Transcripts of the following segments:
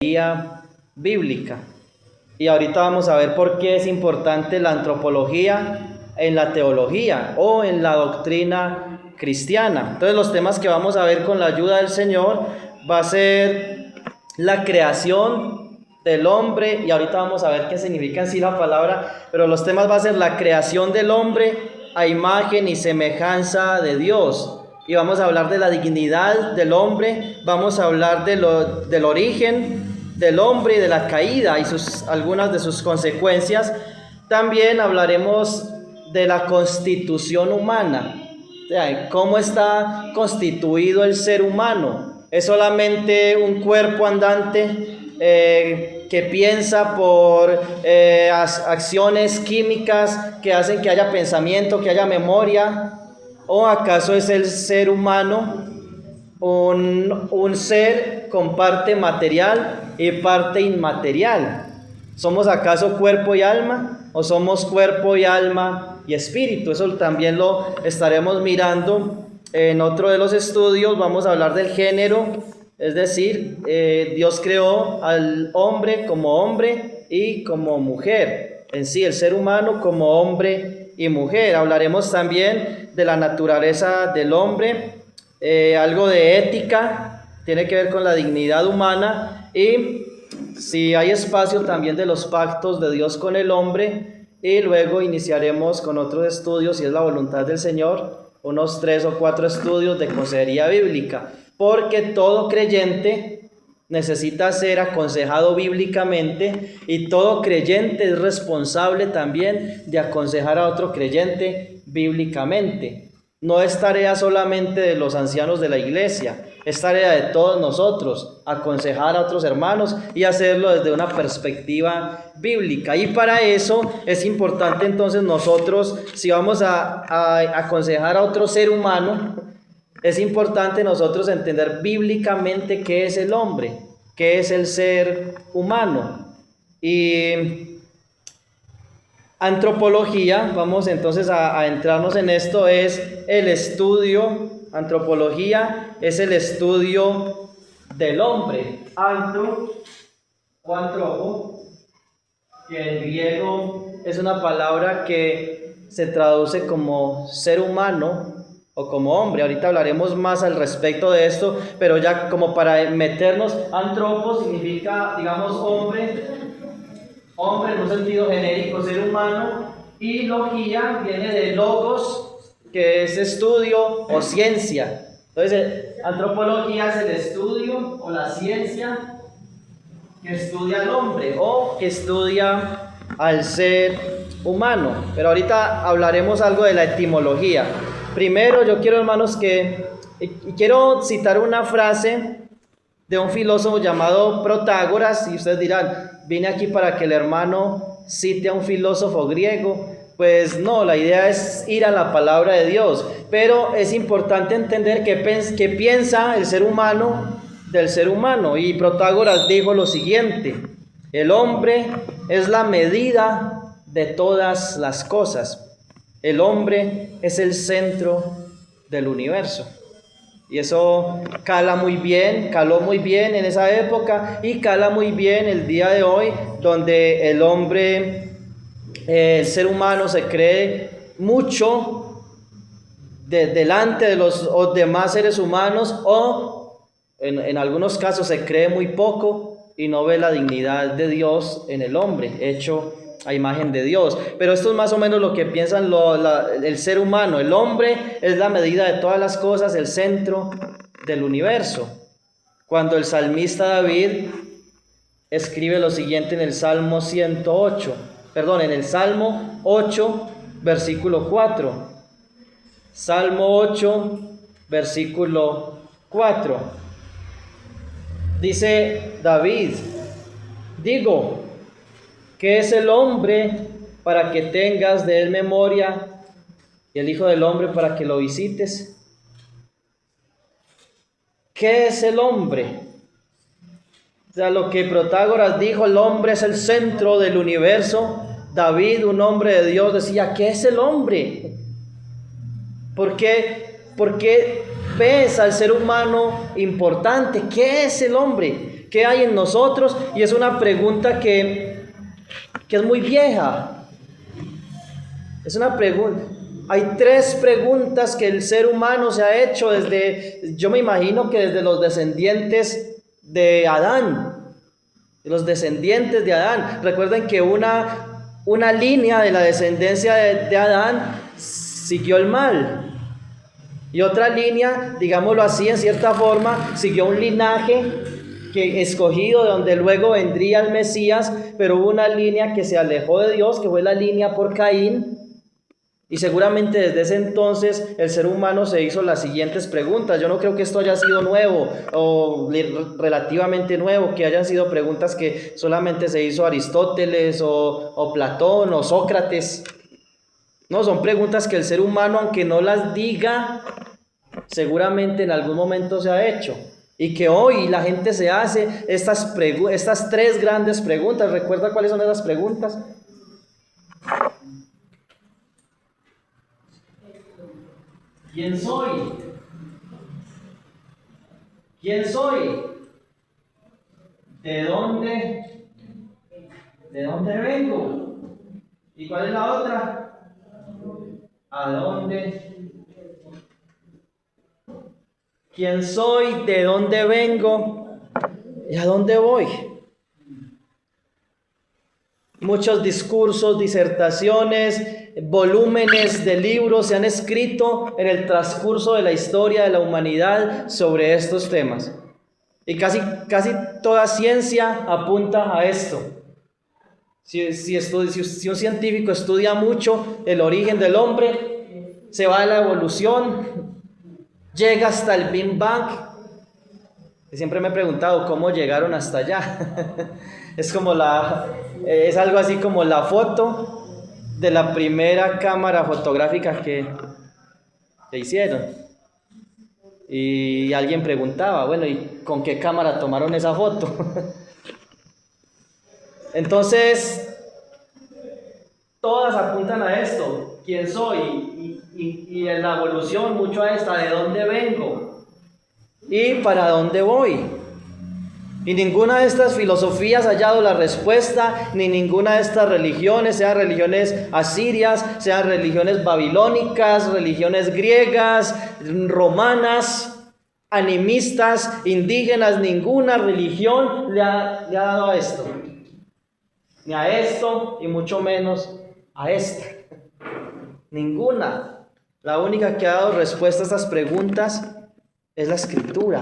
Guía bíblica. Y ahorita vamos a ver por qué es importante la antropología en la teología o en la doctrina cristiana. Entonces los temas que vamos a ver con la ayuda del Señor va a ser la creación del hombre, y ahorita vamos a ver qué significa en sí la palabra, pero los temas va a ser la creación del hombre a imagen y semejanza de Dios. Y vamos a hablar de la dignidad del hombre, vamos a hablar del origen del hombre y de la caída y algunas de sus consecuencias. También hablaremos de la constitución humana, o sea, cómo está constituido el ser humano. ¿Es solamente un cuerpo andante que piensa por acciones químicas que hacen que haya pensamiento, que haya memoria? ¿O acaso es el ser humano un ser con parte material y parte inmaterial? ¿Somos acaso cuerpo y alma o somos cuerpo y alma y espíritu? Eso también lo estaremos mirando en otro de los estudios. Vamos a hablar del género, es decir, Dios creó al hombre y como mujer. En sí, el ser humano como hombre y mujer. Hablaremos también de la naturaleza del hombre, algo de ética, tiene que ver con la dignidad humana, y si hay espacio también de los pactos de Dios con el hombre. Y luego iniciaremos con otros estudios, si es la voluntad del Señor, unos 3 o 4 estudios de consejería bíblica, porque todo creyente necesita ser aconsejado bíblicamente, y todo creyente es responsable también de aconsejar a otro creyente bíblicamente. No es tarea solamente de los ancianos de la iglesia, es tarea de todos nosotros aconsejar a otros hermanos y hacerlo desde una perspectiva bíblica. Y para eso es importante entonces nosotros, si vamos a aconsejar a otro ser humano, es importante nosotros entender bíblicamente qué es el hombre, qué es el ser humano. Y antropología, vamos entonces a entrarnos en esto, es el estudio, antropología es el estudio del hombre. Antropo, que en griego es una palabra que se traduce como ser humano o como hombre. Ahorita hablaremos más al respecto de esto, pero ya como para meternos, antropo significa, digamos, hombre en un sentido genérico, ser humano, y logía viene de logos, que es estudio o ciencia. Entonces, antropología es el estudio o la ciencia que estudia al hombre o que estudia al ser humano. Pero ahorita hablaremos algo de la etimología. Primero, yo quiero, hermanos, quiero citar una frase de un filósofo llamado Protágoras, y ustedes dirán, vine aquí para que el hermano cite a un filósofo griego. Pues no, la idea es ir a la palabra de Dios, pero es importante entender qué piensa el ser humano del ser humano. Y Protágoras dijo lo siguiente: el hombre es la medida de todas las cosas. El hombre es el centro del universo. Y eso caló muy bien en esa época, y cala muy bien el día de hoy, donde el hombre, el ser humano, se cree mucho delante de los demás seres humanos, o en algunos casos se cree muy poco y no ve la dignidad de Dios en el hombre, hecho a imagen de Dios. Pero esto es más o menos lo que piensan el ser humano. El hombre es la medida de todas las cosas, el centro del universo. Cuando el salmista David escribe lo siguiente en el Salmo 8, versículo 4. Salmo 8, versículo 4. Dice David: digo, ¿qué es el hombre para que tengas de él memoria, y el Hijo del Hombre para que lo visites? ¿Qué es el hombre? O sea, lo que Protágoras dijo, el hombre es el centro del universo. David, un hombre de Dios, decía, ¿qué es el hombre? ¿Por qué ves al ser humano importante? ¿Qué es el hombre? ¿Qué hay en nosotros? Y es una pregunta que es muy vieja. Es una pregunta. Hay 3 preguntas que el ser humano se ha hecho yo me imagino que desde los descendientes de Adán. Los descendientes de Adán. Recuerden que una línea de la descendencia de Adán siguió el mal. Y otra línea, digámoslo así, en cierta forma, siguió un linaje escogido de donde luego vendría el Mesías, pero hubo una línea que se alejó de Dios, que fue la línea por Caín. Y seguramente desde ese entonces el ser humano se hizo las siguientes preguntas. Yo no creo que esto haya sido nuevo o relativamente nuevo, que hayan sido preguntas que solamente se hizo Aristóteles o Platón o Sócrates. No, son preguntas que el ser humano, aunque no las diga, seguramente en algún momento se ha hecho. Y que hoy la gente se hace estas 3 grandes preguntas. ¿Recuerda cuáles son esas preguntas? ¿Quién soy? ¿Quién soy? ¿De dónde vengo? ¿Y cuál es la otra? ¿A dónde? ¿Quién soy? ¿De dónde vengo? ¿Y a dónde voy? Muchos discursos, disertaciones, volúmenes de libros se han escrito en el transcurso de la historia de la humanidad sobre estos temas. Y casi toda ciencia apunta a esto. Si un científico estudia mucho el origen del hombre, se va a la evolución, llega hasta el Big Bang. Y siempre me he preguntado cómo llegaron hasta allá. Es algo así como la foto de la primera cámara fotográfica que hicieron. Y alguien preguntaba, bueno, ¿y con qué cámara tomaron esa foto? Entonces, todas apuntan a esto, quién soy, y en la evolución mucho a esta, de dónde vengo y para dónde voy. Y ninguna de estas filosofías ha hallado la respuesta, ni ninguna de estas religiones, sean religiones asirias, sean religiones babilónicas, religiones griegas, romanas, animistas, indígenas, ninguna religión le ha dado a esto. Ni a esto, y mucho menos a esta. Ninguna. La única que ha dado respuesta a estas preguntas es la Escritura,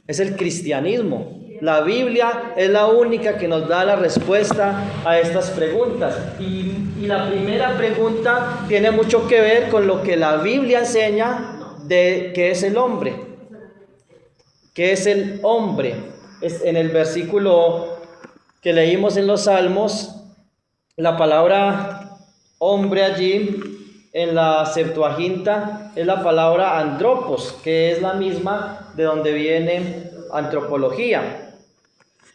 es el cristianismo. La Biblia es la única que nos da la respuesta a estas preguntas. Y la primera pregunta tiene mucho que ver con lo que la Biblia enseña de qué es el hombre. ¿Qué es el hombre? En el versículo que leímos en los Salmos, la palabra hombre allí en la Septuaginta es la palabra andropos, que es la misma de donde viene antropología.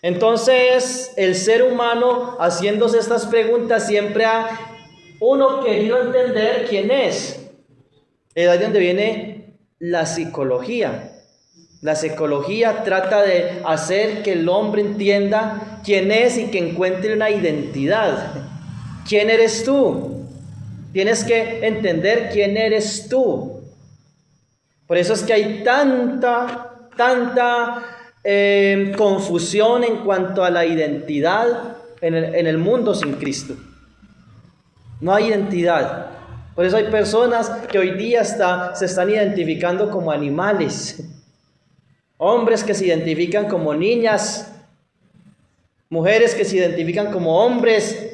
Entonces, el ser humano, haciéndose estas preguntas, siempre ha uno querido entender quién es. Es ahí donde viene la psicología. La psicología trata de hacer que el hombre entienda quién es y que encuentre una identidad. ¿Quién eres tú? Tienes que entender quién eres tú. Por eso es que hay tanta confusión en cuanto a la identidad en el mundo sin Cristo. No hay identidad. Por eso hay personas que hoy día se están identificando como animales. Hombres que se identifican como niñas. Mujeres que se identifican como hombres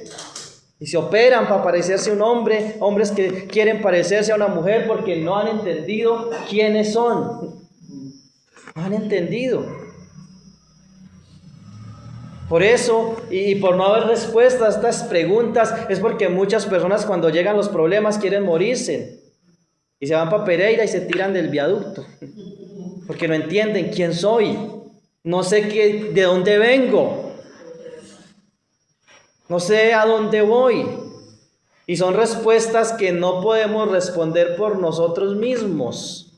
y se operan para parecerse a un hombre. Hombres que quieren parecerse a una mujer porque no han entendido quiénes son. No han entendido. Por eso, y por no haber respuesta a estas preguntas, es porque muchas personas cuando llegan los problemas quieren morirse. Y se van para Pereira y se tiran del viaducto. Porque no entienden quién soy. No sé de dónde vengo. No sé a dónde voy. Y son respuestas que no podemos responder por nosotros mismos.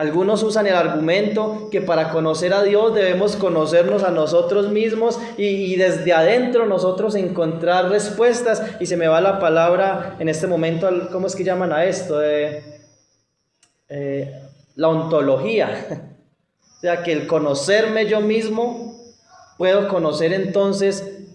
Algunos usan el argumento que para conocer a Dios debemos conocernos a nosotros mismos y desde adentro nosotros encontrar respuestas. Y se me va la palabra en este momento, ¿cómo es que llaman a esto? La ontología. O sea, que el conocerme yo mismo, puedo conocer entonces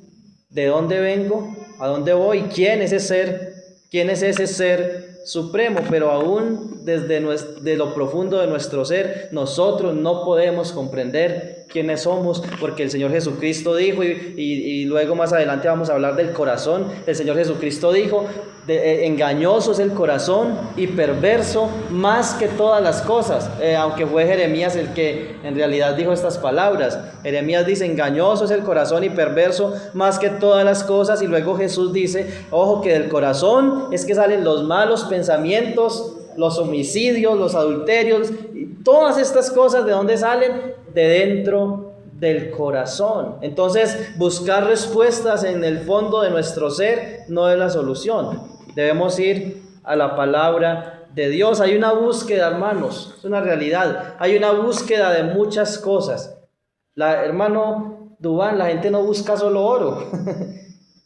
de dónde vengo, a dónde voy, quién es ese ser supremo. Pero aún desde de lo profundo de nuestro ser, nosotros no podemos comprender quiénes somos, porque el Señor Jesucristo dijo, y luego más adelante vamos a hablar del corazón. El Señor Jesucristo dijo, engañoso es el corazón y perverso más que todas las cosas, aunque fue Jeremías el que en realidad dijo estas palabras. Jeremías dice, engañoso es el corazón y perverso más que todas las cosas, y luego Jesús dice, ojo, que del corazón es que salen los malos pensamientos, los homicidios, los adulterios, y todas estas cosas, ¿de dónde salen? De dentro del corazón. Entonces, buscar respuestas en el fondo de nuestro ser no es la solución. Debemos ir a la palabra de Dios. Hay una búsqueda, hermanos, es una realidad. Hay una búsqueda de muchas cosas. Hermano Dubán, la gente no busca solo oro,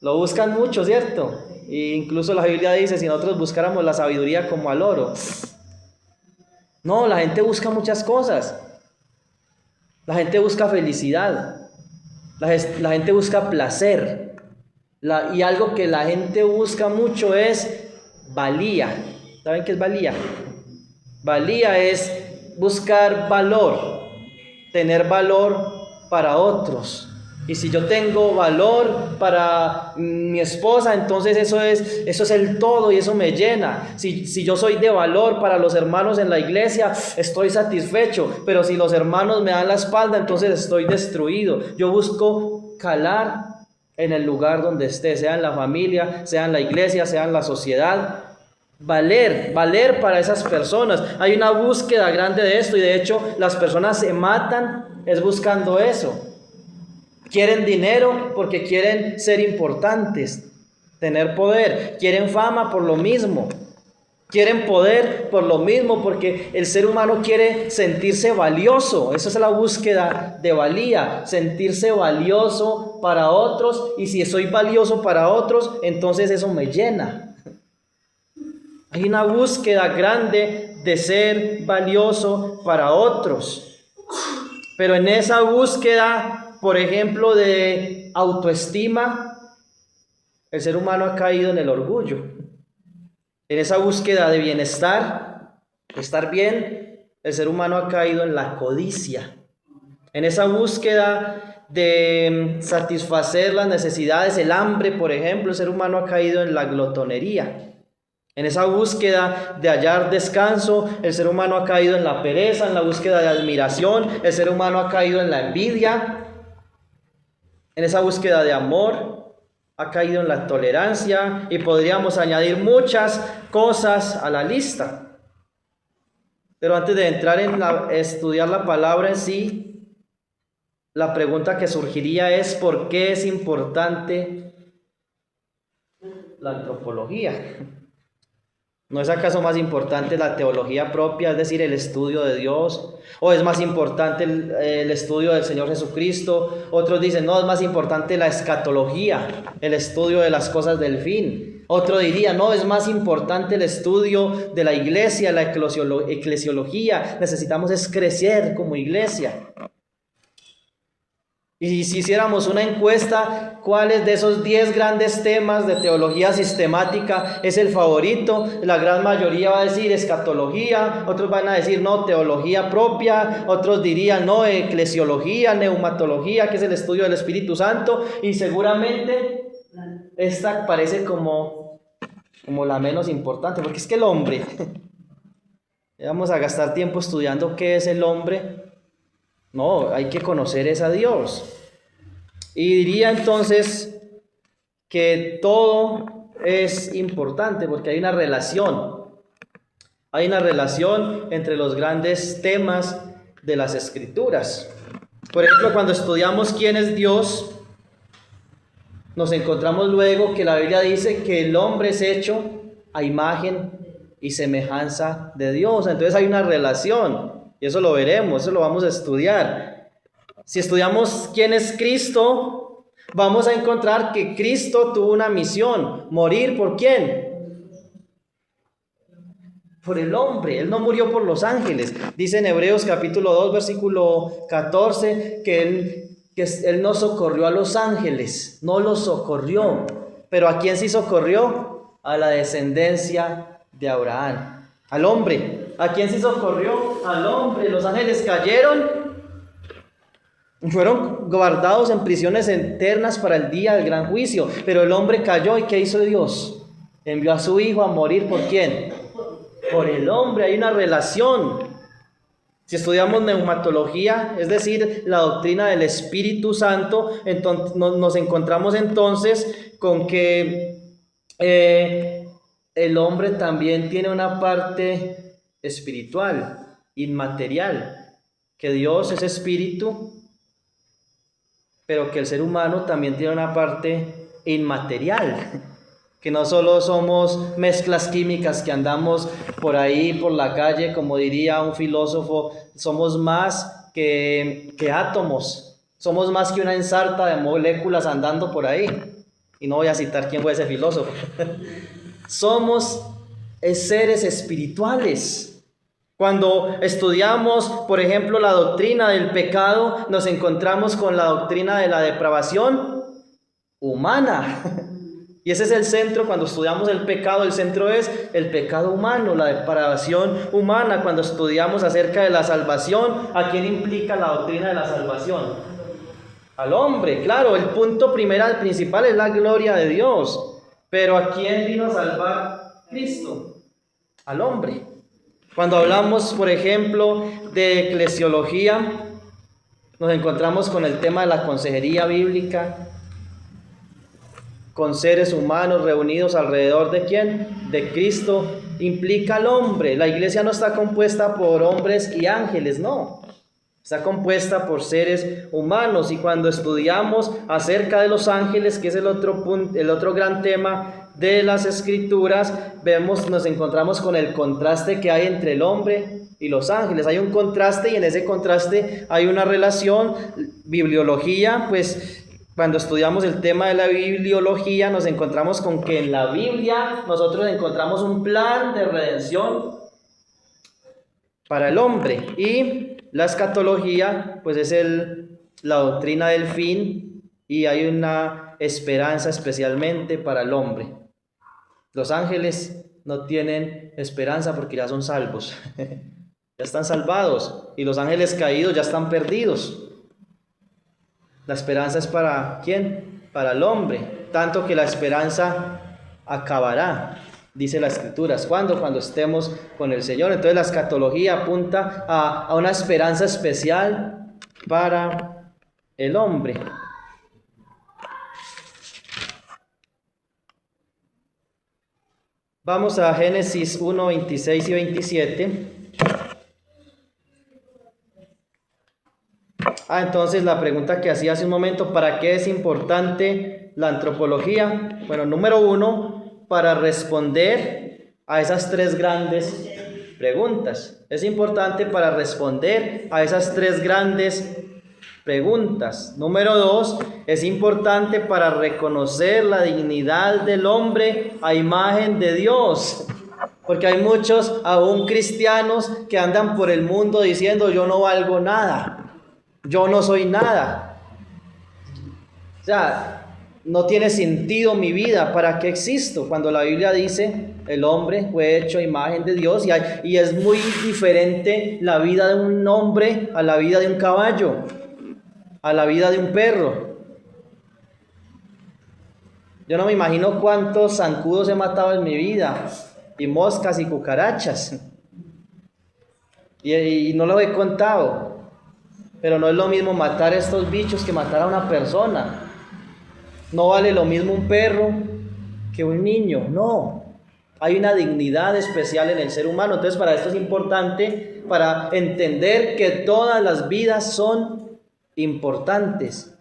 lo buscan mucho, ¿cierto? E incluso la Biblia dice, si nosotros buscáramos la sabiduría como al oro. No, la gente busca muchas cosas. La gente busca felicidad. La gente busca placer. Y algo que la gente busca mucho es valía. ¿Saben qué es valía? Valía es buscar valor, tener valor para otros. Y si yo tengo valor para mi esposa, entonces eso es el todo y eso me llena. Si yo soy de valor para los hermanos en la iglesia, estoy satisfecho. Pero si los hermanos me dan la espalda, entonces estoy destruido. Yo busco calar en el lugar donde esté, sea en la familia, sea en la iglesia, sea en la sociedad. Valer para esas personas. Hay una búsqueda grande de esto, y de hecho las personas se matan es buscando eso. Quieren dinero porque quieren ser importantes, tener poder. Quieren fama por lo mismo. Quieren poder por lo mismo, porque el ser humano quiere sentirse valioso. Esa es la búsqueda de valía, sentirse valioso para otros. Y si soy valioso para otros, entonces eso me llena. Hay una búsqueda grande de ser valioso para otros. Pero en esa búsqueda, por ejemplo, de autoestima, el ser humano ha caído en el orgullo. En esa búsqueda de bienestar, de estar bien, el ser humano ha caído en la codicia. En esa búsqueda de satisfacer las necesidades, el hambre, por ejemplo, el ser humano ha caído en la glotonería. En esa búsqueda de hallar descanso, el ser humano ha caído en la pereza. En la búsqueda de admiración, el ser humano ha caído en la envidia. En esa búsqueda de amor, ha caído en la tolerancia, y podríamos añadir muchas cosas a la lista. Pero antes de entrar en estudiar la palabra en sí, la pregunta que surgiría es: ¿por qué es importante la antropología? ¿No es acaso más importante la teología propia, es decir, el estudio de Dios? ¿O es más importante el estudio del Señor Jesucristo? Otros dicen, no, es más importante la escatología, el estudio de las cosas del fin. Otro diría, no, es más importante el estudio de la iglesia, la eclesiología. Necesitamos es crecer como iglesia. Y si hiciéramos una encuesta, ¿cuáles de esos 10 grandes temas de teología sistemática es el favorito? La gran mayoría va a decir escatología, otros van a decir no, teología propia, otros dirían no, eclesiología, neumatología, que es el estudio del Espíritu Santo, y seguramente esta parece como la menos importante, porque es que el hombre, vamos a gastar tiempo estudiando qué es el hombre. No, hay que conocer es a Dios. Y diría entonces que todo es importante porque hay una relación. Hay una relación entre los grandes temas de las Escrituras. Por ejemplo, cuando estudiamos quién es Dios, nos encontramos luego que la Biblia dice que el hombre es hecho a imagen y semejanza de Dios. Entonces hay una relación. Y eso lo veremos, eso lo vamos a estudiar. Si estudiamos quién es Cristo, vamos a encontrar que Cristo tuvo una misión: morir ¿por quién? Por el hombre. Él no murió por los ángeles. Dice en Hebreos capítulo 2, versículo 14, que él no socorrió a los ángeles, no los socorrió. Pero ¿a quién sí socorrió? A la descendencia de Abraham, al hombre. ¿A quién sí socorrió? Al hombre. Los ángeles cayeron, fueron guardados en prisiones eternas para el día del gran juicio. Pero el hombre cayó, ¿y qué hizo Dios? Envió a su hijo a morir ¿por quién? Por el hombre. Hay una relación. Si estudiamos neumatología, es decir, la doctrina del Espíritu Santo, entonces nos encontramos entonces con que el hombre también tiene una parte espiritual, inmaterial, que Dios es espíritu, pero que el ser humano también tiene una parte inmaterial, que no solo somos mezclas químicas que andamos por ahí, por la calle, como diría un filósofo, somos más que átomos, somos más que una ensarta de moléculas andando por ahí. Y no voy a citar quién fue ese filósofo. Somos seres espirituales. Cuando estudiamos, por ejemplo, la doctrina del pecado, nos encontramos con la doctrina de la depravación humana. Y ese es el centro. Cuando estudiamos el pecado, el centro es el pecado humano, la depravación humana. Cuando estudiamos acerca de la salvación, ¿a quién implica la doctrina de la salvación? Al hombre, claro. El punto principal es la gloria de Dios. Pero ¿a quién vino a salvar Cristo? Al hombre. Cuando hablamos, por ejemplo, de eclesiología, nos encontramos con el tema de la consejería bíblica, con seres humanos reunidos alrededor ¿de quién? De Cristo. Implica al hombre. La iglesia no está compuesta por hombres y ángeles, no. Está compuesta por seres humanos. Y cuando estudiamos acerca de los ángeles, que es el otro gran tema de las Escrituras, nos encontramos con el contraste que hay entre el hombre y los ángeles. Hay un contraste, y en ese contraste hay una relación. Bibliología, pues cuando estudiamos el tema de la bibliología, nos encontramos con que en la Biblia nosotros encontramos un plan de redención para el hombre. Y la escatología, pues es la doctrina del fin, y hay una esperanza especialmente para el hombre. Los ángeles no tienen esperanza porque ya son salvos, ya están salvados, y los ángeles caídos ya están perdidos. La esperanza es ¿para quién? Para el hombre, tanto que la esperanza acabará, dice las Escrituras. ¿Cuándo? Cuando estemos con el Señor. Entonces la escatología apunta a una esperanza especial para el hombre. Vamos a Génesis 1, 26 y 27. Entonces la pregunta que hacía hace un momento: ¿para qué es importante la antropología? Bueno, número 1, para responder a esas 3 grandes preguntas. Es importante para responder a esas 3 grandes preguntas. Número 2, es importante para reconocer la dignidad del hombre a imagen de Dios. Porque hay muchos, aún cristianos, que andan por el mundo diciendo: yo no valgo nada. Yo no soy nada. O sea, no tiene sentido mi vida. ¿Para qué existo? Cuando la Biblia dice: el hombre fue hecho a imagen de Dios, y es muy diferente la vida de un hombre a la vida de un caballo, a la vida de un perro. Yo no me imagino cuántos zancudos he matado en mi vida, y moscas y cucarachas, y no lo he contado. Pero no es lo mismo matar a estos bichos que matar a una persona. No vale lo mismo un perro que un niño, no. Hay una dignidad especial en el ser humano. Entonces, para esto es importante, para entender que todas las vidas son importantes.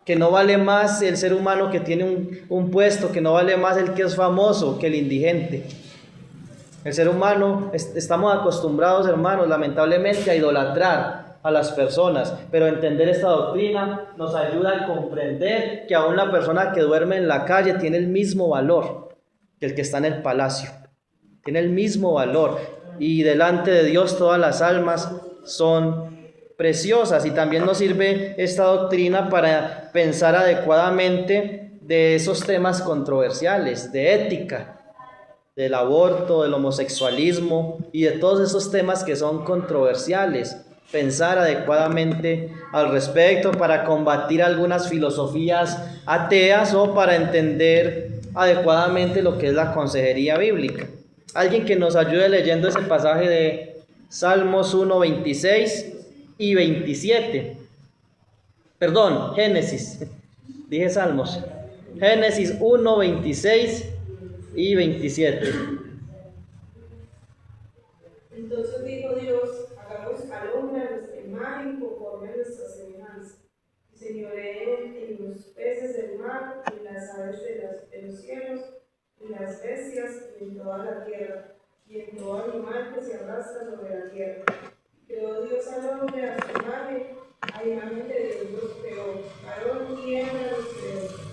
Que no vale más el ser humano que tiene un puesto, que no vale más el que es famoso que el indigente. El ser humano, estamos acostumbrados, hermanos, lamentablemente a idolatrar a las personas, pero entender esta doctrina nos ayuda a comprender que aún la persona que duerme en la calle tiene el mismo valor que el que está en el palacio. Tiene el mismo valor y delante de Dios todas las almas son preciosas. Y también nos sirve esta doctrina para pensar adecuadamente de esos temas controversiales, de ética, del aborto, del homosexualismo y de todos esos temas que son controversiales. Pensar adecuadamente al respecto para combatir algunas filosofías ateas o para entender adecuadamente lo que es la consejería bíblica. Alguien que nos ayude leyendo ese pasaje de Salmos 1, 26 y 27. Perdón, Génesis. Dije Salmos. Génesis 1, 26 y 27. Entonces dijo Dios: hagamos al hombre a nuestra imagen, conforme a nuestra semejanza, y señoreen en los peces del mar, en las aves de los cielos, en las bestias, y en toda la tierra, y en todo animal que se arrastra sobre la tierra. Creó Dios al hombre a su imagen, a imagen de Dios los creó, varón y hembra los creó.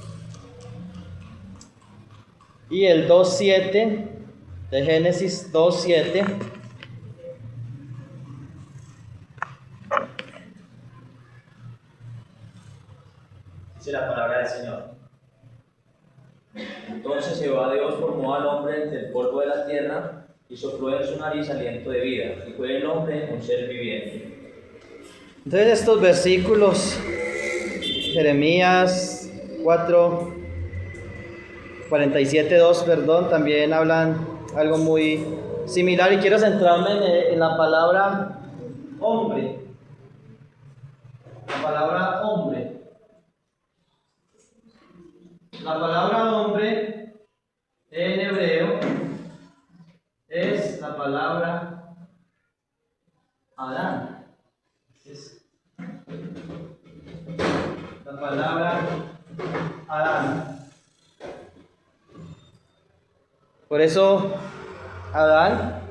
Y el 2.7 de Génesis 2.7. Dice la palabra del Señor. Entonces Jehová Dios formó al hombre del polvo de la tierra y sopló en su nariz aliento de vida, y fue el hombre un ser viviente. Entonces estos versículos, Jeremías 4, 47.2, perdón, también hablan algo muy similar y quiero centrarme en la palabra hombre. La palabra hombre. La palabra hombre en hebreo es la palabra Adán. Es la palabra Adán. Por eso Adán,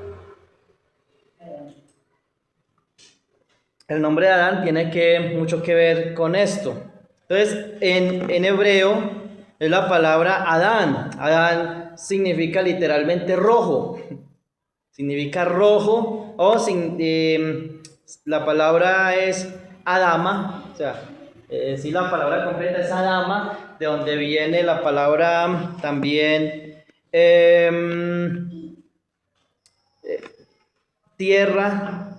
el nombre de Adán tiene mucho que ver con esto. Entonces, en hebreo es la palabra Adán. Adán significa literalmente rojo. Significa rojo la palabra es Adama. O sea, si la palabra completa es Adama, de donde viene la palabra también tierra.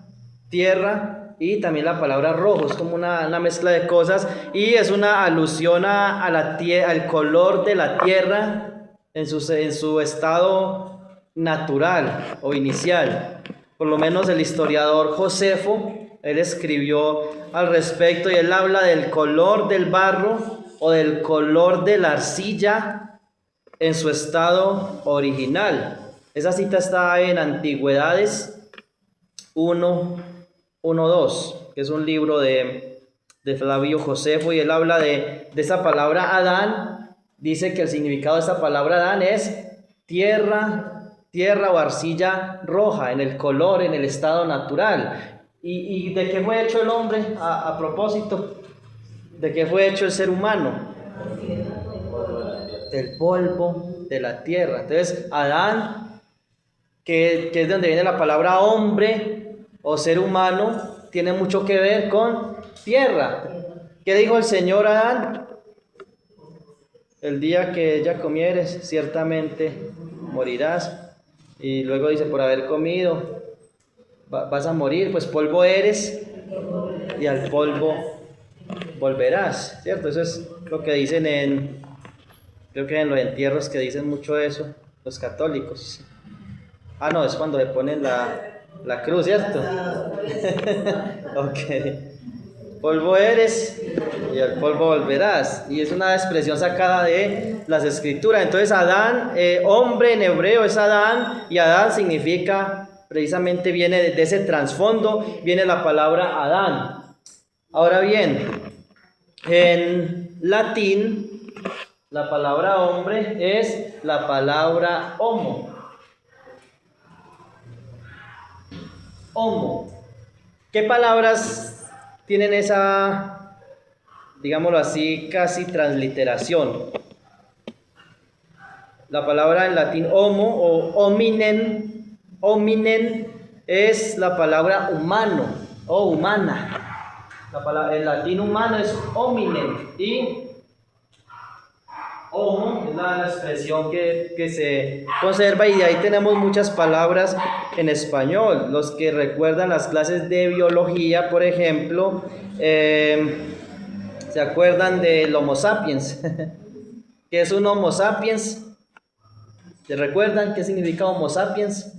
Y también la palabra rojo, es como una mezcla de cosas y es una alusión al color de la tierra en su estado natural o inicial. Por lo menos el historiador Josefo, él escribió al respecto y él habla del color del barro o del color de la arcilla en su estado original. Esa cita está en Antigüedades 1.2, que es un libro de Flavio Josefo, y él habla de esa palabra Adán. Dice que el significado de esa palabra Adán es tierra o arcilla roja, en el color, en el estado natural. ¿Y de qué fue hecho el hombre? A propósito, ¿de qué fue hecho el ser humano? Del polvo de la tierra. Entonces, Adán, que es de donde viene la palabra hombre o ser humano, tiene mucho que ver con tierra. ¿Qué dijo el Señor a Adán? El día que ella comieres, ciertamente morirás. Y luego dice, por haber comido, vas a morir, pues polvo eres y al polvo volverás, ¿cierto? Eso es lo que dicen creo que en los entierros, que dicen mucho eso, los católicos. No, es cuando le ponen la cruz, ¿cierto? Ok. Polvo eres y al polvo volverás. Y es una expresión sacada de las Escrituras. Entonces Adán, hombre en hebreo es Adán, y Adán significa, precisamente viene de ese trasfondo, viene la palabra Adán. Ahora bien, en latín, la palabra hombre es la palabra homo. Homo. ¿Qué palabras tienen esa, digámoslo así, casi transliteración? La palabra en latín homo o hominen es la palabra humano o humana. El latín humano es hominen y homo es la expresión que se conserva, y de ahí tenemos muchas palabras en español. Los que recuerdan las clases de biología, por ejemplo, ¿se acuerdan del Homo sapiens? ¿Qué es un Homo sapiens? ¿Se recuerdan qué significa Homo sapiens?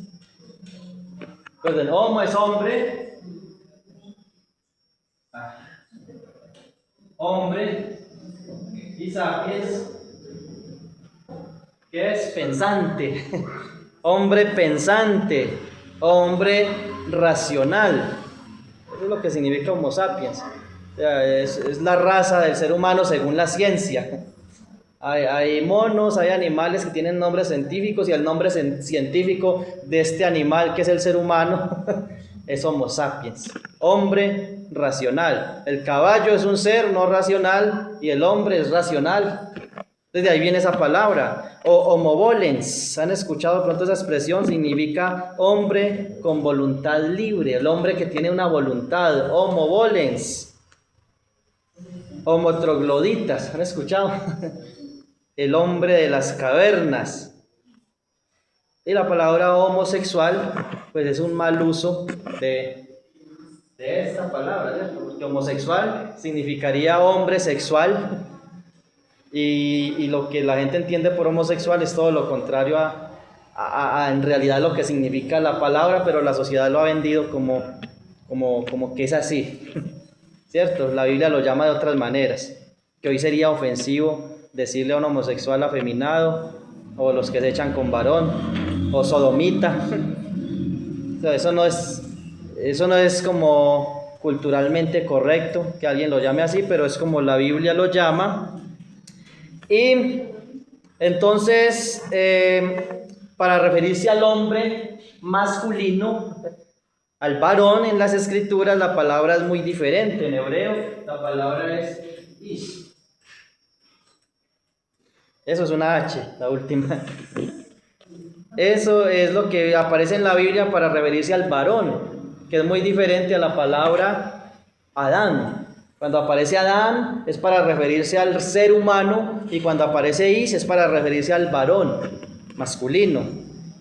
Recuerden, Homo es hombre. Hombre. Y sapiens, ¿qué es? Pensante. Hombre pensante. Hombre racional. Eso es lo que significa Homo sapiens. O sea, es la raza del ser humano según la ciencia. Hay monos, hay animales que tienen nombres científicos, y el nombre científico de este animal, que es el ser humano, es Homo sapiens, hombre racional. El caballo es un ser no racional y el hombre es racional. Desde ahí viene esa palabra. O homo volens, ¿han escuchado pronto esa expresión? Significa hombre con voluntad libre, el hombre que tiene una voluntad, homo volens. Homo trogloditas, ¿han escuchado? El hombre de las cavernas. Y la palabra homosexual, pues es un mal uso de esta palabra, ¿cierto? Porque homosexual significaría hombre sexual, y lo que la gente entiende por homosexual es todo lo contrario a en realidad lo que significa la palabra, pero la sociedad lo ha vendido como que es así, ¿cierto? La Biblia lo llama de otras maneras, que hoy sería ofensivo decirle a un homosexual afeminado, o los que se echan con varón, o sodomita. O sea, eso no es como culturalmente correcto que alguien lo llame así, pero es como la Biblia lo llama. Y entonces, para referirse al hombre masculino, al varón en las escrituras, la palabra es muy diferente. En hebreo la palabra es ish. Eso es una H, la última. Eso es lo que aparece en la Biblia para referirse al varón, que es muy diferente a la palabra Adán. Cuando aparece Adán es para referirse al ser humano, y cuando aparece Is es para referirse al varón masculino.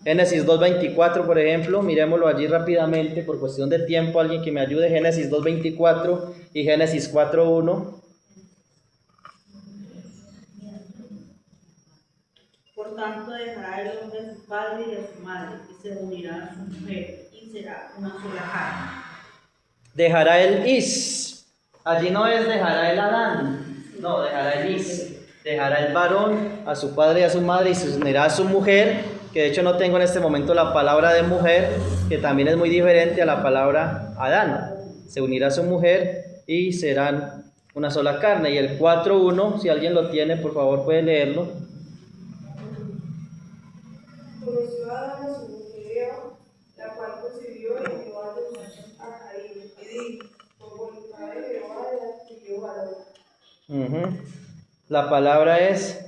Génesis 2:24, por ejemplo, miremoslo allí rápidamente por cuestión de tiempo. Alguien que me ayude. Génesis 2:24 y Génesis 4:1. Por tanto, dejará el hombre a su padre y a su madre, y se unirá a su mujer, y será una sola carne. Dejará el Is. Allí no es dejará el Adán, no, dejará el Is. Dejará el varón a su padre y a su madre, y se unirá a su mujer, que de hecho no tengo en este momento la palabra de mujer, que también es muy diferente a la palabra Adán. Se unirá a su mujer y serán una sola carne. Y el 4:1, si alguien lo tiene, por favor puede leerlo. Conoció a Adán a su mujer, la cual concibió y dio a luz a Caín, y dijo: por voluntad de Jehová le dio varón. La palabra es,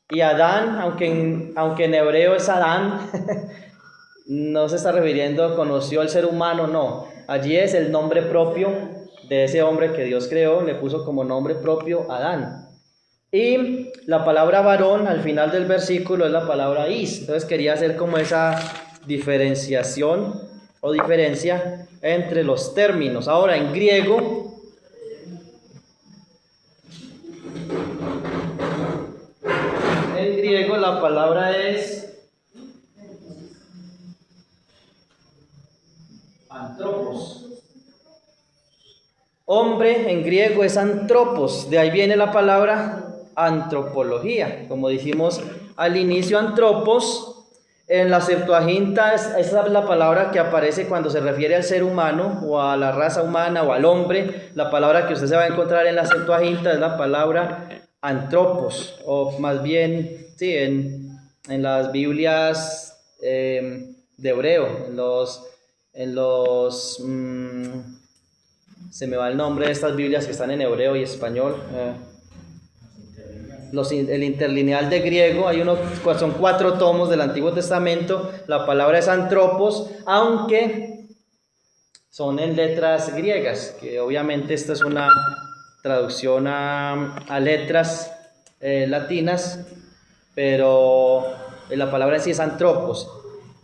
y Adán, aunque en hebreo es Adán, no se está refiriendo, conoció al ser humano, no. Allí es el nombre propio de ese hombre que Dios creó, le puso como nombre propio Adán. Y la palabra varón al final del versículo es la palabra is. Entonces quería hacer como esa diferenciación o diferencia entre los términos. Ahora, en griego, la palabra es antropos. Hombre en griego es antropos, de ahí viene la palabra antropología. Como dijimos al inicio, antropos en la Septuaginta, esa es la palabra que aparece cuando se refiere al ser humano o a la raza humana o al hombre. La palabra que usted se va a encontrar en la Septuaginta es la palabra antropos, o más bien, sí, en las Biblias de hebreo, en los... se me va el nombre de estas Biblias que están en hebreo y español. El interlineal de griego, son 4 tomos del Antiguo Testamento. La palabra es antropos, aunque son en letras griegas, que obviamente esta es una traducción a letras latinas, pero la palabra en sí es antropos.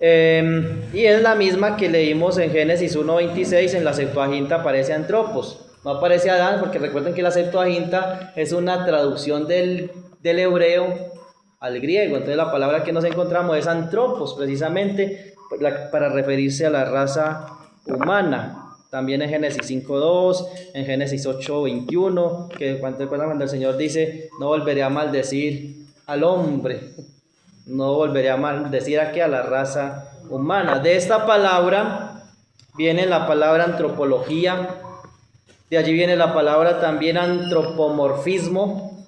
Y es la misma que leímos en Génesis 1:26, en la Septuaginta aparece antropos. No aparece Adán, porque recuerden que la Septuaginta es una traducción del hebreo al griego. Entonces la palabra que nos encontramos es antropos, precisamente para referirse a la raza humana. También en Génesis 5:2, en Génesis 8:21, que cuando el Señor dice, no volveré a maldecir al hombre, no volveré a maldecir a la raza humana. De esta palabra viene la palabra antropología, de allí viene la palabra también antropomorfismo.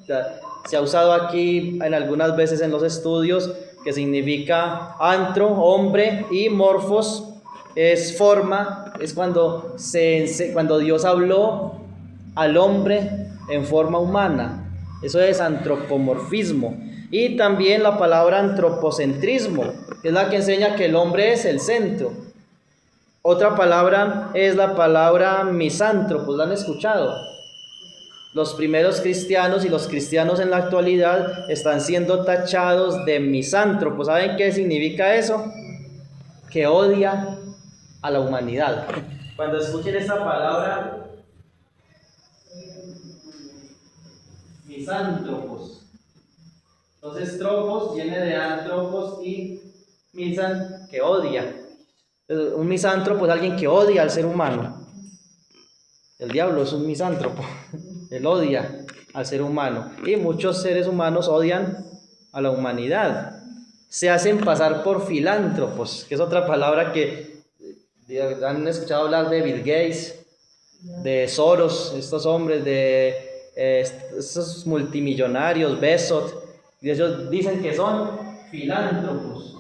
Se ha usado aquí en algunas veces en los estudios, que significa antro, hombre, y morfos es forma, es cuando Dios habló al hombre en forma humana. Eso es antropomorfismo. Y también la palabra antropocentrismo, que es la que enseña que el hombre es el centro. Otra palabra es la palabra misántropos, ¿la han escuchado? Los primeros cristianos y los cristianos en la actualidad están siendo tachados de misántropos. ¿Saben qué significa eso? Que odia a la humanidad. Cuando escuchen esta palabra, misántropos. Entonces, tropos viene de antropos y misan, que odia. Un misántropo es alguien que odia al ser humano. El diablo es un misántropo. Él odia al ser humano. Y muchos seres humanos odian a la humanidad. Se hacen pasar por filántropos, que es otra palabra que han escuchado hablar de Bill Gates, de Soros, estos hombres, de estos multimillonarios, Bezos. Y ellos dicen que son filántropos.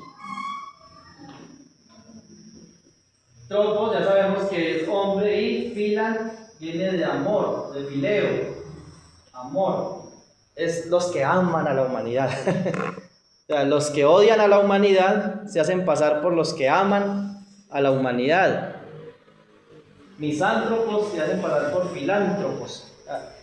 Tropos, ya sabemos que es hombre, y filan viene de amor, de fileo, amor. Es los que aman a la humanidad. O sea, los que odian a la humanidad se hacen pasar por los que aman a la humanidad. Misántropos se hacen pasar por filántropos.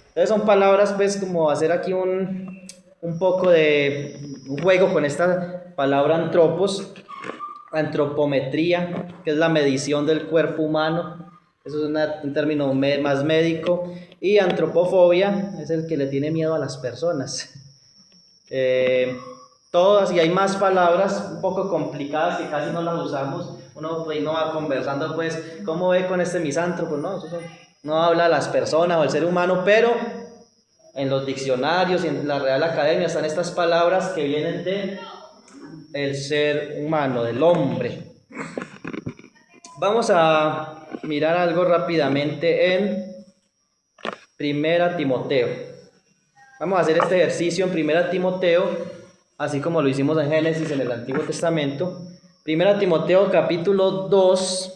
Entonces son palabras, pues, como hacer aquí un poco de un juego con esta palabra antropos. Antropometría, que es la medición del cuerpo humano. Eso es un término más médico. Y antropofobia es el que le tiene miedo a las personas. Todas, y hay más palabras un poco complicadas que casi no las usamos. Uno pues, no va conversando, pues, ¿cómo ve con este misántropo? No habla a las personas o al ser humano, pero en los diccionarios y en la Real Academia están estas palabras que vienen de el ser humano, del hombre. Vamos a mirar algo rápidamente en 1 Timoteo. Vamos a hacer este ejercicio en 1 Timoteo, así como lo hicimos en Génesis en el Antiguo Testamento. 1 Timoteo capítulo 2.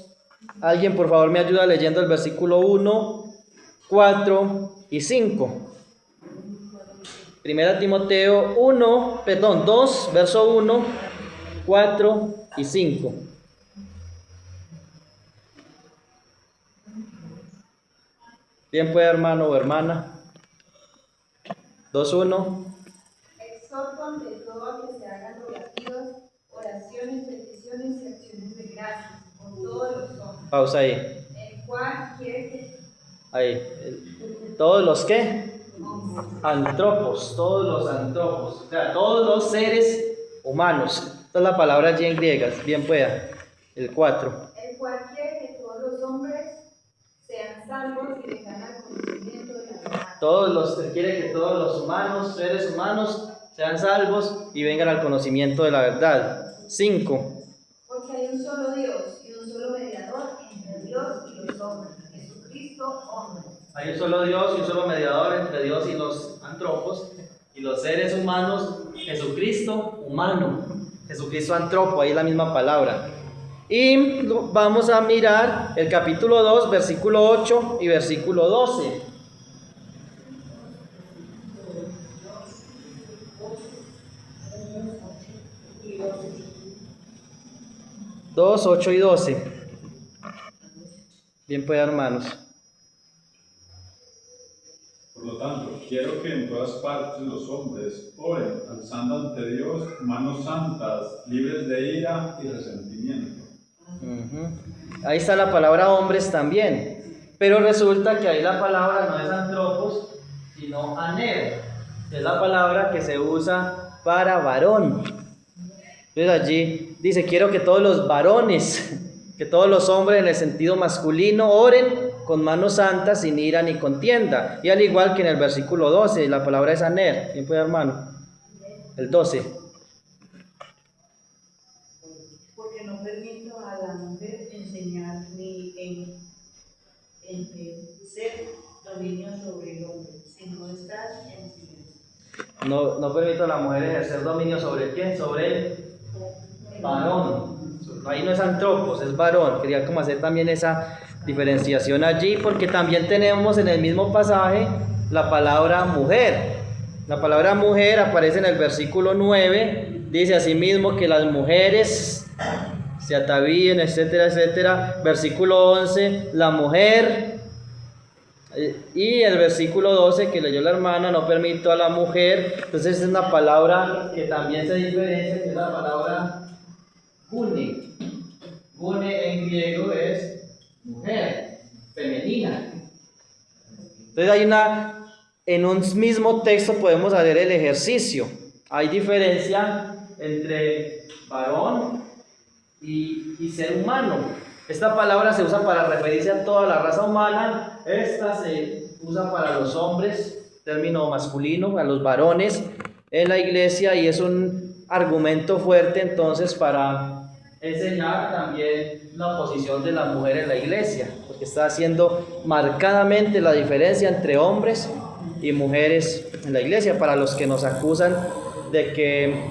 Alguien por favor me ayuda leyendo el versículo 1, 4 y 5. 1 Timoteo 2, verso 1, 4 y 5. Bien puede, hermano o hermana. 2, 1. Exhorto ante todo a que se hagan rogativas, oraciones, peticiones y acciones de gracias por todos los hombres. Pausa ahí. El cual quiere que... Ahí. ¿Todos los qué? Antropos, todos los antropos. O sea, todos los seres humanos. Esta es la palabra allí en griegas. Bien pueda. El 4. El cual quiere que todos los hombres sean salvos y vengan al conocimiento de la verdad. Quiere que todos los humanos, seres humanos, sean salvos y vengan al conocimiento de la verdad. 5. Porque hay un solo Dios y un solo mediador entre Dios y los hombres, Jesucristo, hombre. Hay un solo Dios y un solo mediador entre Dios y los antropos y los seres humanos, Jesucristo humano, Jesucristo antropo, ahí es la misma palabra. Y vamos a mirar el capítulo 2, versículo 8 y versículo 12. Dos, 8 y 12. Bien, pues, hermanos. Por lo tanto, quiero que en todas partes los hombres oren, alzando ante Dios manos santas, libres de ira y resentimiento. Ahí está la palabra hombres también, pero resulta que ahí la palabra no es antropos, sino aner, que es la palabra que se usa para varón. Entonces allí dice, quiero que todos los varones, que todos los hombres en el sentido masculino oren con manos santas, sin ira ni contienda. Y al igual que en el versículo 12, la palabra es aner. ¿Quién puede, hermano? El 12. Porque no permito a la mujer enseñar ni en ser dominio sobre el hombre, sino estar en silencio. No permito a la mujer ejercer dominio sobre quién, sobre el varón. Ahí no es antropos, es varón. Quería como hacer también esa diferenciación allí, porque también tenemos en el mismo pasaje la palabra mujer. La palabra mujer aparece en el versículo 9, dice asimismo que las mujeres se atavíen, etcétera, etcétera. Versículo 11, la mujer. Y el versículo 12 que leyó la hermana, no permito a la mujer. Entonces es una palabra que también se diferencia, que es la palabra gune. Gune en griego es mujer, femenina. Entonces en un mismo texto podemos hacer el ejercicio. Hay diferencia entre varón y ser humano. Esta palabra se usa para referirse a toda la raza humana. Esta se usa para los hombres, término masculino, a los varones en la iglesia, y es un argumento fuerte entonces para enseñar también la posición de la mujer en la iglesia, porque está haciendo marcadamente la diferencia entre hombres y mujeres en la iglesia, para los que nos acusan de que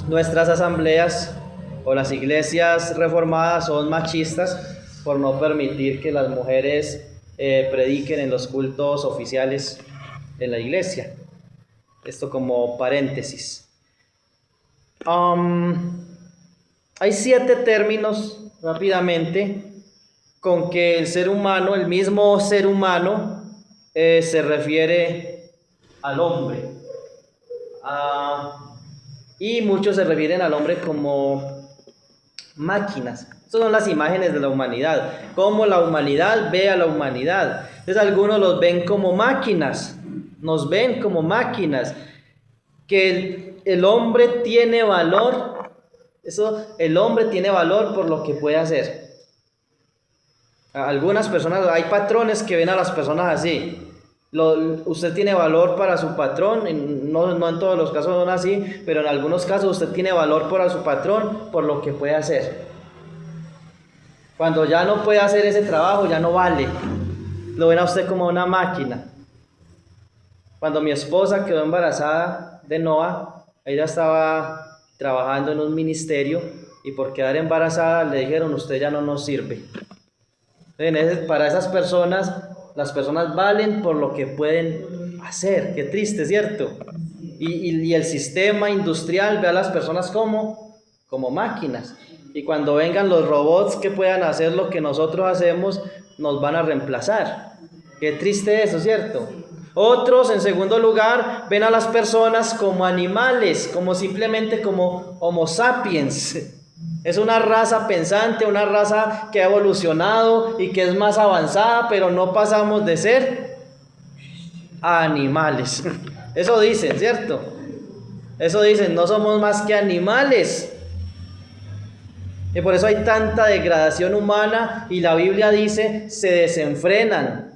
nuestras asambleas o las iglesias reformadas son machistas por no permitir que las mujeres prediquen en los cultos oficiales en la iglesia. Esto como paréntesis. Hay 7 términos, rápidamente, con que el ser humano, el mismo ser humano, se refiere al hombre. Y muchos se refieren al hombre como máquinas. Estas son las imágenes de la humanidad, cómo la humanidad ve a la humanidad. Entonces algunos los ven como máquinas, nos ven como máquinas, que el hombre tiene valor. El hombre tiene valor por lo que puede hacer. Algunas personas, hay patrones que ven a las personas así. Usted tiene valor para su patrón, no en todos los casos son así, pero en algunos casos usted tiene valor para su patrón por lo que puede hacer. Cuando ya no puede hacer ese trabajo, ya no vale. Lo ven a usted como una máquina. Cuando mi esposa quedó embarazada de Noah, ella estaba trabajando en un ministerio, y por quedar embarazada le dijeron, usted ya no nos sirve. Para esas personas, las personas valen por lo que pueden hacer. Qué triste, ¿cierto? Y el sistema industrial ve a las personas como máquinas, y cuando vengan los robots que puedan hacer lo que nosotros hacemos, nos van a reemplazar. Qué triste eso, ¿cierto? Otros, en segundo lugar, ven a las personas como animales, como simplemente como Homo sapiens. Es una raza pensante, una raza que ha evolucionado y que es más avanzada, pero no pasamos de ser animales. Eso dicen, ¿cierto? Eso dicen, no somos más que animales. Y por eso hay tanta degradación humana, y la Biblia dice, se desenfrenan.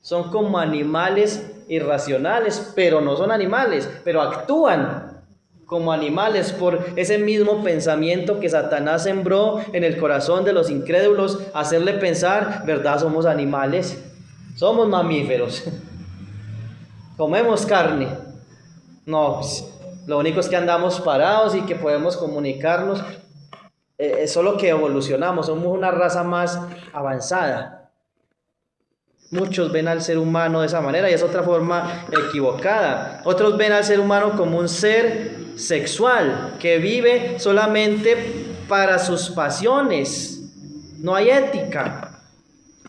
Son como animales irracionales, pero no son animales, pero actúan como animales por ese mismo pensamiento que Satanás sembró en el corazón de los incrédulos, hacerle pensar, ¿verdad? Somos animales, somos mamíferos, comemos carne. No, pues, lo único es que andamos parados y que podemos comunicarnos. solo que evolucionamos, somos una raza más avanzada. Muchos ven al ser humano de esa manera y es otra forma equivocada. Otros ven al ser humano como un ser sexual que vive solamente para sus pasiones. No hay ética.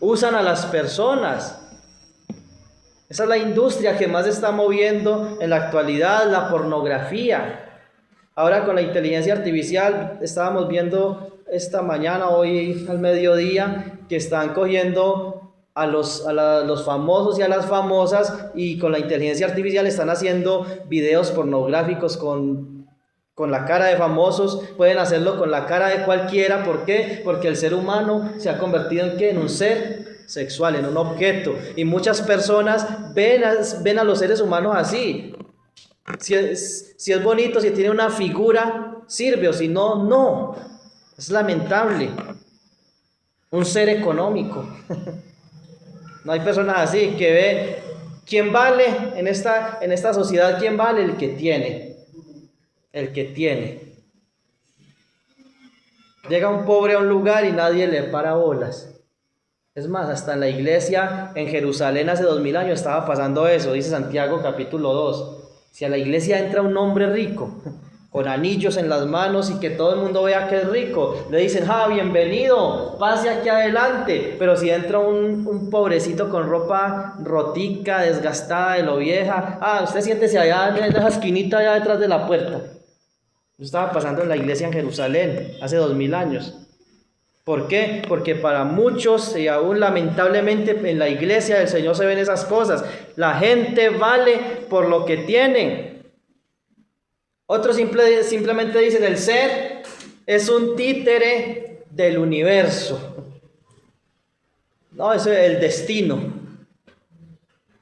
Usan a las personas. Esa es la industria que más se está moviendo en la actualidad, la pornografía. Ahora con la inteligencia artificial, estábamos viendo esta mañana, hoy al mediodía, que están cogiendo a los famosos y a las famosas y con la inteligencia artificial están haciendo videos pornográficos con la cara de famosos. Pueden hacerlo con la cara de cualquiera. ¿Por qué? Porque el ser humano se ha convertido ¿en qué? En un ser sexual, en un objeto. Y muchas personas ven a los seres humanos así. Si es bonito, si tiene una figura, sirve, o si no, no. Es lamentable. Un ser económico. No hay personas así que ve quién vale en esta sociedad, quién vale el que tiene. El que tiene. Llega un pobre a un lugar y nadie le para bolas. Es más, hasta en la iglesia en Jerusalén hace 2000 años estaba pasando eso, dice Santiago capítulo 2. Si a la iglesia entra un hombre rico, con anillos en las manos y que todo el mundo vea que es rico, le dicen, bienvenido, pase aquí adelante. Pero si entra un pobrecito con ropa rotica, desgastada de lo vieja, usted siéntese allá en esa esquinita allá detrás de la puerta. Eso estaba pasando en la iglesia en Jerusalén hace 2000 años. ¿Por qué? Porque para muchos, y aún lamentablemente en la iglesia del Señor se ven esas cosas. La gente vale por lo que tiene. Otros simplemente dicen, el ser es un títere del universo. No, eso es el destino.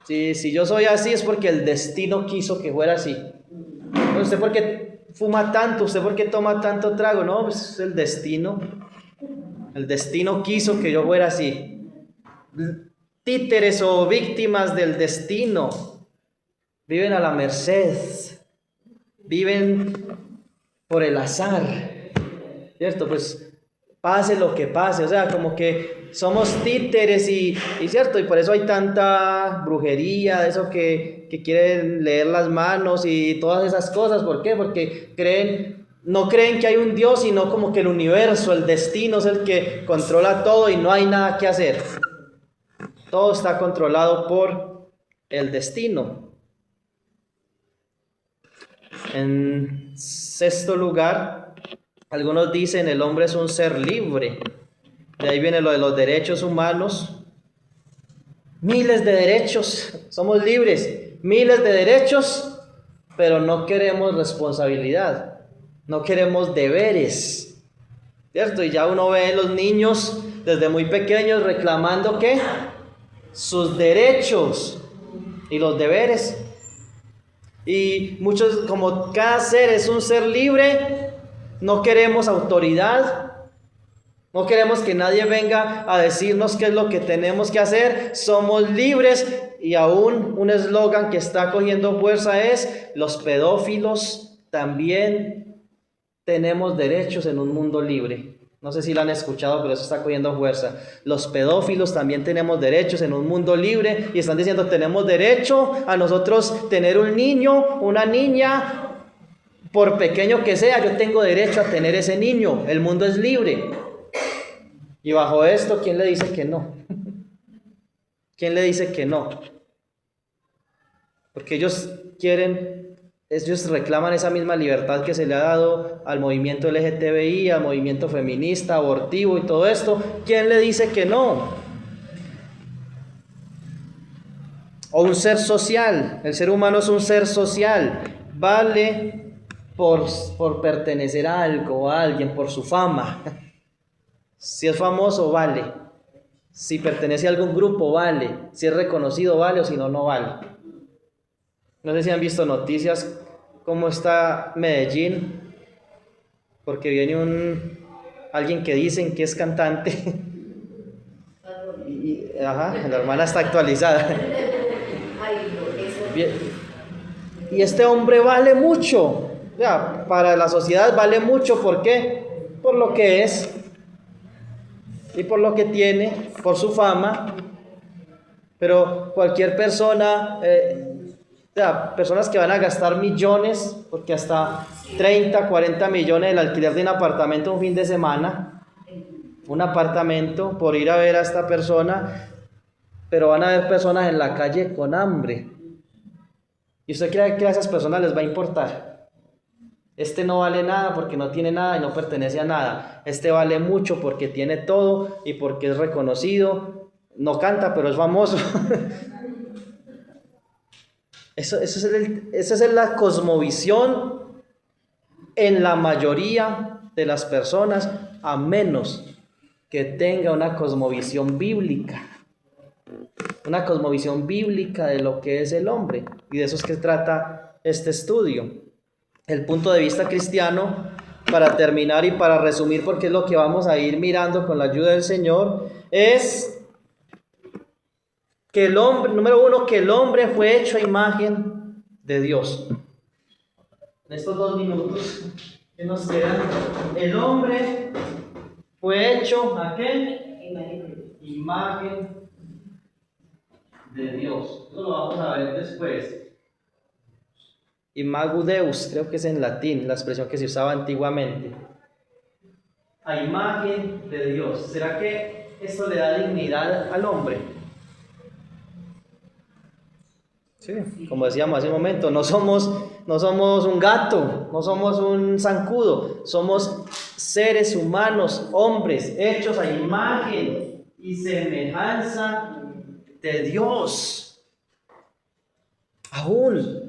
Si yo soy así es porque el destino quiso que fuera así. ¿Usted por qué fuma tanto? ¿Usted por qué toma tanto trago? No, pues es el destino. El destino quiso que yo fuera así. Títeres o víctimas del destino. Viven a la merced. Viven por el azar. ¿Cierto? Pues pase lo que pase. O sea, como que somos títeres y cierto. Y por eso hay tanta brujería, de eso que quieren leer las manos y todas esas cosas. ¿Por qué? Porque no creen que hay un Dios, sino como que el universo, el destino es el que controla todo y no hay nada que hacer. Todo está controlado por el destino. En sexto lugar, algunos dicen el hombre es un ser libre. De ahí viene lo de los derechos humanos. Miles de derechos, somos libres, miles de derechos, pero no queremos responsabilidad. No queremos deberes, ¿cierto? Y ya uno ve a los niños desde muy pequeños reclamando ¿qué? Sus derechos y los deberes. Y muchos, como cada ser es un ser libre, no queremos autoridad, no queremos que nadie venga a decirnos qué es lo que tenemos que hacer. Somos libres. Y aún un eslogan que está cogiendo fuerza es: los pedófilos también tenemos derechos en un mundo libre. No sé si lo han escuchado, pero eso está cogiendo fuerza. Los pedófilos también tenemos derechos en un mundo libre. Y están diciendo, tenemos derecho a nosotros tener un niño, una niña, por pequeño que sea, yo tengo derecho a tener ese niño. El mundo es libre. Y bajo esto, ¿quién le dice que no? ¿Quién le dice que no? Porque ellos reclaman esa misma libertad que se le ha dado al movimiento LGTBI, al movimiento feminista, abortivo y todo esto. ¿Quién le dice que no? O un ser social. El ser humano es un ser social. Vale por pertenecer a algo, a alguien, por su fama. Si es famoso, vale. Si pertenece a algún grupo, vale. Si es reconocido, vale, o si no, no vale. No sé si han visto noticias cómo está Medellín, porque viene alguien que dicen que es cantante. La hermana está actualizada. Y este hombre vale mucho. O sea, para la sociedad vale mucho. ¿Por qué? por lo que es y por lo que tiene, por su fama. Pero cualquier persona, personas que van a gastar millones, porque hasta 30, 40 millones el alquiler de un apartamento un fin de semana, un apartamento por ir a ver a esta persona, pero van a haber personas en la calle con hambre. ¿Y usted cree que a esas personas les va a importar? Este no vale nada porque no tiene nada y no pertenece a nada. Este vale mucho porque tiene todo y porque es reconocido. No canta, pero es famoso. Esa es la cosmovisión en la mayoría de las personas, a menos que tenga una cosmovisión bíblica. Una cosmovisión bíblica de lo que es el hombre. Y de eso es que trata este estudio. El punto de vista cristiano, para terminar y para resumir, porque es lo que vamos a ir mirando con la ayuda del Señor, es que el hombre, número uno, que el hombre fue hecho a imagen de Dios. En estos 2 minutos que nos quedan, el hombre fue hecho ¿a qué? Imagen de Dios. Eso lo vamos a ver después. Imago Deus, creo que es en latín, la expresión que se usaba antiguamente. A imagen de Dios. ¿Será que esto le da dignidad al hombre? Sí, como decíamos hace un momento, no somos un gato, no somos un zancudo, somos seres humanos, hombres, hechos a imagen y semejanza de Dios. Aún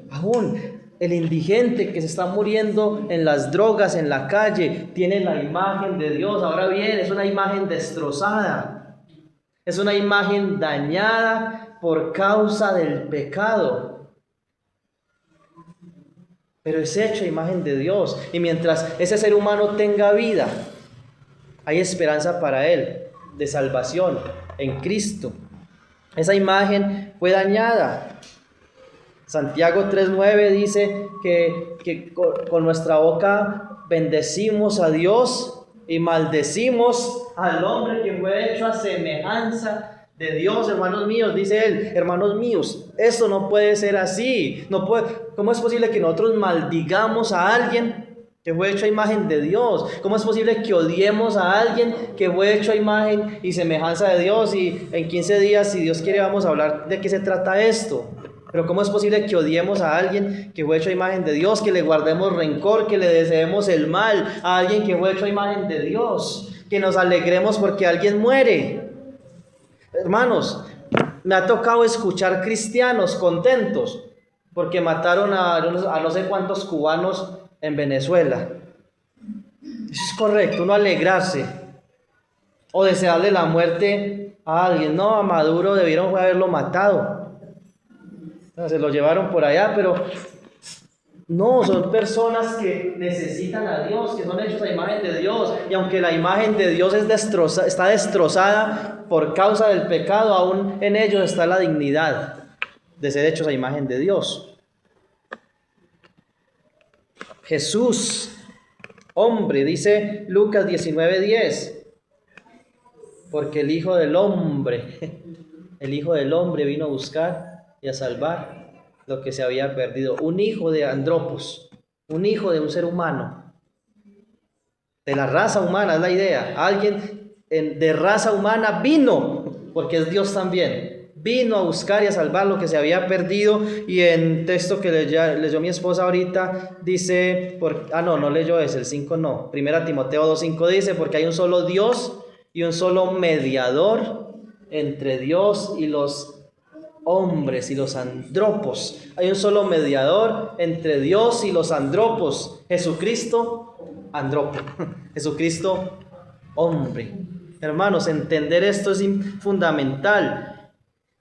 el indigente que se está muriendo en las drogas, en la calle, tiene la imagen de Dios. Ahora bien, es una imagen destrozada, es una imagen dañada por causa del pecado, pero es hecho a imagen de Dios, y mientras ese ser humano tenga vida, hay esperanza para él de salvación en Cristo. Esa imagen fue dañada. Santiago 3:9 dice que con nuestra boca bendecimos a Dios y maldecimos al hombre que fue hecho a semejanza de Dios. Hermanos míos, dice él, hermanos míos, esto no puede ser así. ¿Cómo es posible que nosotros maldigamos a alguien que fue hecho a imagen de Dios? ¿Cómo es posible que odiemos a alguien que fue hecho a imagen y semejanza de Dios? Y en 15 días, si Dios quiere, vamos a hablar de qué se trata esto. Pero ¿cómo es posible que odiemos a alguien que fue hecho a imagen de Dios, que le guardemos rencor, que le deseemos el mal a alguien que fue hecho a imagen de Dios, que nos alegremos porque alguien muere? Hermanos, me ha tocado escuchar cristianos contentos porque mataron a no sé cuántos cubanos en Venezuela. Eso es correcto, uno alegrarse o desearle la muerte a alguien. No, a Maduro debieron haberlo matado. Se lo llevaron por allá, pero no, son personas que necesitan a Dios, que son hechos a imagen de Dios, y aunque la imagen de Dios está destrozada por causa del pecado, aún en ellos está la dignidad de ser hechos a imagen de Dios. Jesús, hombre, dice Lucas 19:10, porque el Hijo del Hombre vino a buscar y a salvar lo que se había perdido. Un hijo de Andropos, un hijo de un ser humano, de la raza humana, es la idea. Alguien de raza humana vino, porque es Dios también, vino a buscar y a salvar lo que se había perdido. Y en texto que leyó mi esposa ahorita, dice, no leyó ese, el 5 no, 1 Timoteo 2:5 dice, porque hay un solo Dios y un solo mediador entre Dios y los hombres y los andropos. Hay un solo mediador entre Dios y los andropos, Jesucristo andropo, Jesucristo hombre. Hermanos, entender esto es fundamental.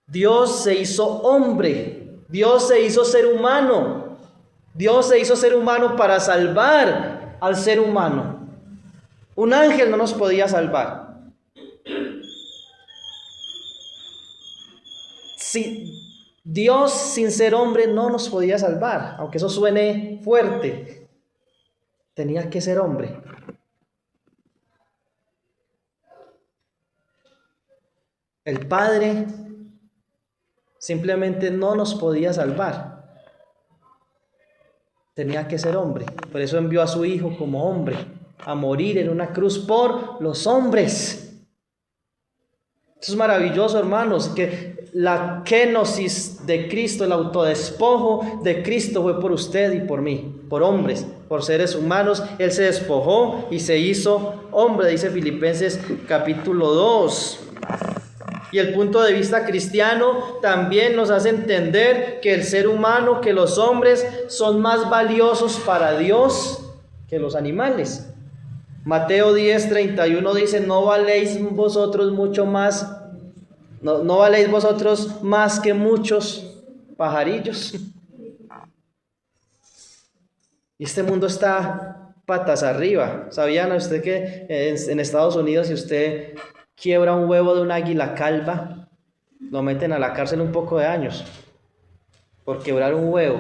Dios se hizo hombre, Dios se hizo ser humano, Dios se hizo ser humano para salvar al ser humano. Un ángel no nos podía salvar. Dios sin ser hombre no nos podía salvar, aunque eso suene fuerte. Tenía que ser hombre. El Padre simplemente no nos podía salvar. Tenía que ser hombre. Por eso envió a su Hijo como hombre a morir en una cruz por los hombres. Esto es maravilloso, hermanos, que la kenosis de Cristo, el autodespojo de Cristo fue por usted y por mí, por hombres, por seres humanos. Él se despojó y se hizo hombre, dice Filipenses capítulo 2. Y el punto de vista cristiano también nos hace entender que el ser humano, que los hombres son más valiosos para Dios que los animales. Mateo 10:31 dice: no valéis vosotros mucho más, no valéis vosotros más que muchos pajarillos. Y este mundo está patas arriba. ¿Sabían usted que en Estados Unidos, si usted quiebra un huevo de un águila calva, lo meten a la cárcel un poco de años por quebrar un huevo?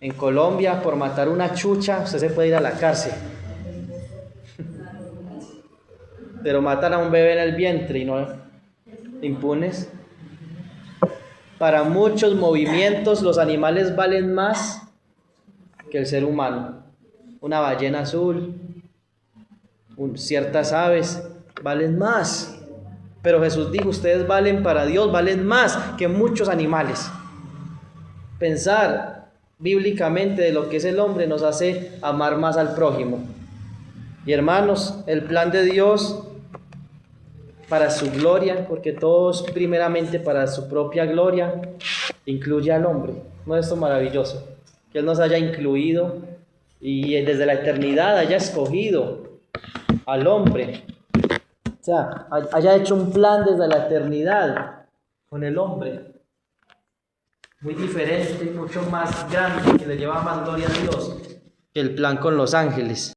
En Colombia, por matar una chucha, usted se puede ir a la cárcel. Pero matan a un bebé en el vientre y no impunes. Para muchos movimientos los animales valen más que el ser humano. Una ballena azul, ciertas aves valen más. Pero Jesús dijo: ustedes valen para Dios, valen más que muchos animales. Pensar bíblicamente de lo que es el hombre nos hace amar más al prójimo. Y hermanos, el plan de Dios para su gloria, porque todo es primeramente para su propia gloria, incluye al hombre. ¿No es esto maravilloso? Que Él nos haya incluido y desde la eternidad haya escogido al hombre. O sea, haya hecho un plan desde la eternidad con el hombre. Muy diferente, mucho más grande, que le lleva más gloria a Dios que el plan con los ángeles.